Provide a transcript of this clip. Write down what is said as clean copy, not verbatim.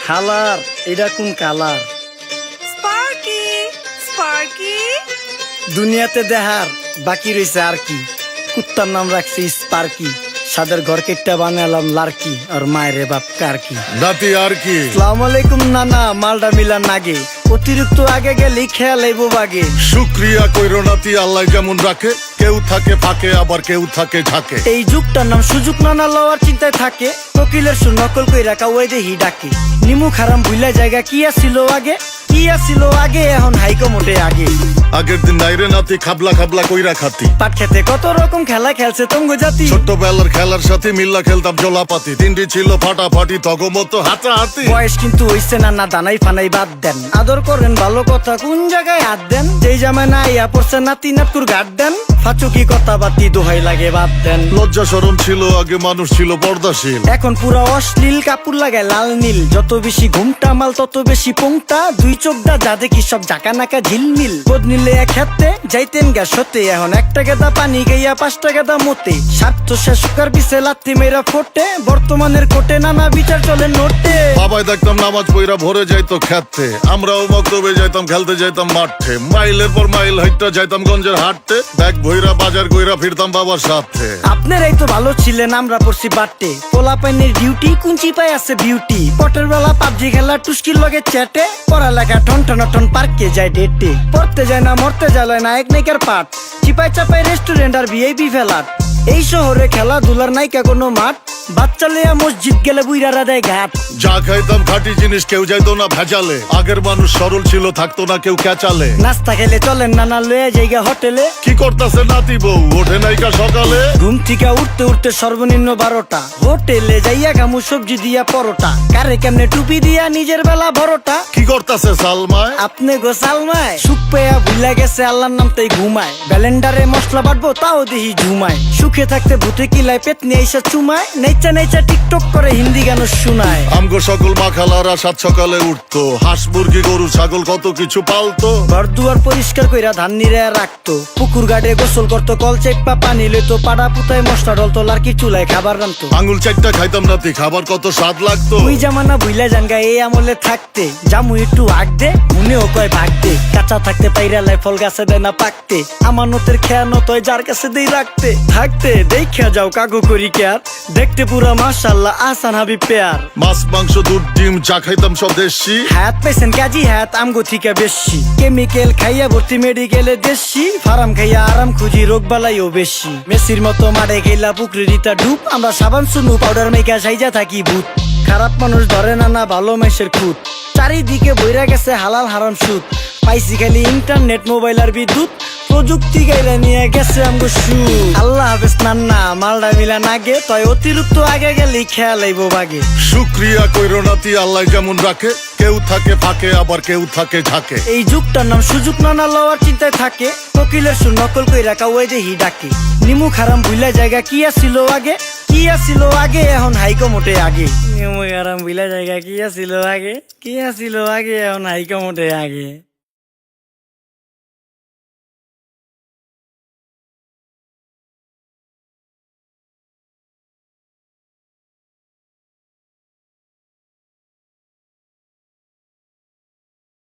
খালার এটা কোন কালার? স্পার্কি স্পার্কি দুনিয়াতে দেখার বাকি রয়েছে আর কি। কুত্তার নাম রাখছি স্পার্কি, সাদের ঘর কেটটা বানালাম লার্কি, আর মায়ের বাপ কারকি। নাতি আর কি? আসসালামু আলাইকুম নানা, মালডা মিলান নাগে, অতিরিক্ত আগে গেলে খেয়াল আইব বাগে। শুক্রিয়া কইরো নাতি, আল্লাহ যেমন রাখে, কেউ থাকে ফাঁকে আবার কেউ থাকে ঝাঁকে। এই যুগটার নাম সুযোগ নানা লওয়ার চিন্তায় থাকে, কোকিলের সুর নকল কই রাখা ওই দেহি ডাকে। নিমু খারাম ভুলা জায়গা কি আসিল আগে, কি আসিল আগে, এখন হাইকো মোটে আগে। আগের দিন নাইরে নাতি খাবলা খাবলা কইরা খাতি, পাট খেতে কত রকম খেলা খেলছে তঙ্গ জাতি। ছোট্টবেলার খেলার সাথে মিল্লা খেলতাম জলাপাতি, তিনটি ছিল ফাটাফাটি তগমতো হাতাহাতি। বয়স কিন্তু হইছে না, না দানাই ফানাই বাদ দেন, আদর করেন ভালো কথা কোন জায়গায় হাত দেন। যেই জামায় না ইয়া পড়ছে নাতি নাতকুর গাট দেন, ফাচুকি কথা বাতি দোহাই লাগে বাদ দেন। লজ্জা শরম ছিল আগে, মানুষ ছিল পর্দাশীল, এখন পুরা অশ্লীল কাপড় লাগায় লাল নীল। যত বেশি ঘুমটা মাল তত বেশি পোংটা, দুই চোখটা যা দেখি সব জাকা নাকা ঝিলমিল। বোধ নিলে এক হাতে যাইতেন গ্যাস হতে, এখন একটা গেদা পানি গাইয়া 5টা গেদা মতে। স্বার্থ শেষকার বিছে লাত্তি মেয়েরা ফোটে, বর্তমানের কোটে নানা বিচার চলে নোটে। বাবাই দেখতাম নামাজ পইরা ভরে যাইতো খেতে, আমরাও মক্তবে যাইতাম খেলতে যাইতাম মাঠে। মাইলের পর মাইল হাইটটা যাইতাম গঞ্জের হাটতে, ব্যাগ ভইরা বাজার কইরা ফিরতাম বাবার সাথে। আপনারাই তো ভালো ছিলেন, আমরা পড়ছি বাটে। পোলা পাইনের ডিউটি কুঞ্চি পাই আছে বিউটি, পটের বেলা পাবজি খেলা টুস্কির লগে চ্যাটে। পড়ালেখা ঠন ঠন ঠন পার্কে যায় ডেটে, পড়তে যায় না মরতে যায় নায়ক নায়িকার পাট। চিপাই চাপাই রেস্টুরেন্ট আর ভিআইপি ফেলাট, এই শহরে খেলাধুলার নাইকা কোনো মাঠ। বাচ্চা লিয়া মসজিদ গেলে বুইরারা দেয় ঘাট। যা খাইতাম খাঁটি জিনিস, কেউ যাইতো না ভেজালে। আগের মানুষ সরল ছিল, থাকতো না কেউ ক্যাচালে। নাস্তা খেলে চলেন নানা লয়ে জায়গা হোটেলে। কি করতাছে নাতি বউ, ওঠে নাইকা সকালে। ঘুম থেকে উঠতে উঠতে সর্বনিম্ন 12টা, হোটেলে যাইয়া গামু সবজি দিয়া পরোটা। কারে কেমনে টুপি দিয়া নিজের বেলা বড়টা। কি করতাছে সালমায়? আপনি গোসালমায় সুখ পেয়া ভুলা গেছে আল্লাহর নাম তাই ঘুমায়। ব্যালেন্ডারে মশলা বাটবো তাও দেহি ঝুমায়। সুখে থাকতে ভূতে কিলায় পেট নিয়ে এসে চুমায়। নেচা নেচা টিকটক করে হিন্দি গান শুনায়। আমগো সকল মাখালারা সাত সকালে উঠতো, হাঁস মুরগি গরু ছাগল কত কিছু পালতো। ঘর দুয়ার পরিষ্কার কইরা ধান নিরে রাখতো, পুকুর গাড়ে গোসল করতো, কল চেপা পানি লইতো। পাড়া পুতায় মশলা ডলতো, লার্কি চুলায় খাবার রান্তো। আঙুল চারটা খাইতাম নাতি, খাবার কত স্বাদ লাগতো। ওই জামানা ভুইলা জানগা এই আমলে থাকতে, জামু একটু আগ দে মনেও কয় ভাগ দে। কাঁচা থাকতে পাইরালায় ফল গাছে দেয় না পাকতে, আমানতের খেয়ানত হয় যার কাছে দেই রাখতে। থাকতে দেখা যাও কাগু করি কেয়ার, দেখতে পুরা মাশাআল্লাহ আহসান হাবিব পেয়ার। মাছ মাংস দুধ ডিম চা খাইতাম সব দেশি, হাত পাইছেন কাজী হাত আমগো থিকা বেশি। কেমিক্যাল খাইয়া ভর্তি মেডিকেলে দেশি, ফার্ম খাইয়া আরাম খুঁজি রোগ বালাইও বেশি। মেসির মতো মারে গেলা পুকুরে রিতা ডুব, আমরা সাবান সুনু পাউডার মেকা সাইজা থাকি ভূত। খারাপ মানুষ ধরে না না ভালো মেসের খুঁত, চারিদিকে বইরা গেছে হালাল হারাম সুদ। পাইছি খালি ইন্টারনেট মোবাইল আর বিদ্যুৎ, প্রযুক্তি গাইলা নিয়ে গেছে আমগো সু। আল্লাহ হাফেজ নান্না, মালডা মিলা নাগে, তয় অতিরিক্ত আগে গেলে খেয়াল আইব বাগে। শুক্রিয়া কইরো নাতি, আল্লাহ যেমন রাখে, কেউ থাকে ফাঁকে আবার কেউ থাকে ঝাঁকে। এই যুগটার নাম সুযোগ নানা লওয়ার চিন্তায় থাকে, কোকিলের সুর নকল কই রাখা ওই দেহি ডাকে। নিমু খারাম ভুলা জায়গা কি আসিল আগে, কি আসিল আগে, এখন হাইকো মোটে আগে। নিমু খারাম ভুলা জায়গা কি আসিল আগে, কি আসিল আগে, এখন হাইকো মোটে আগে।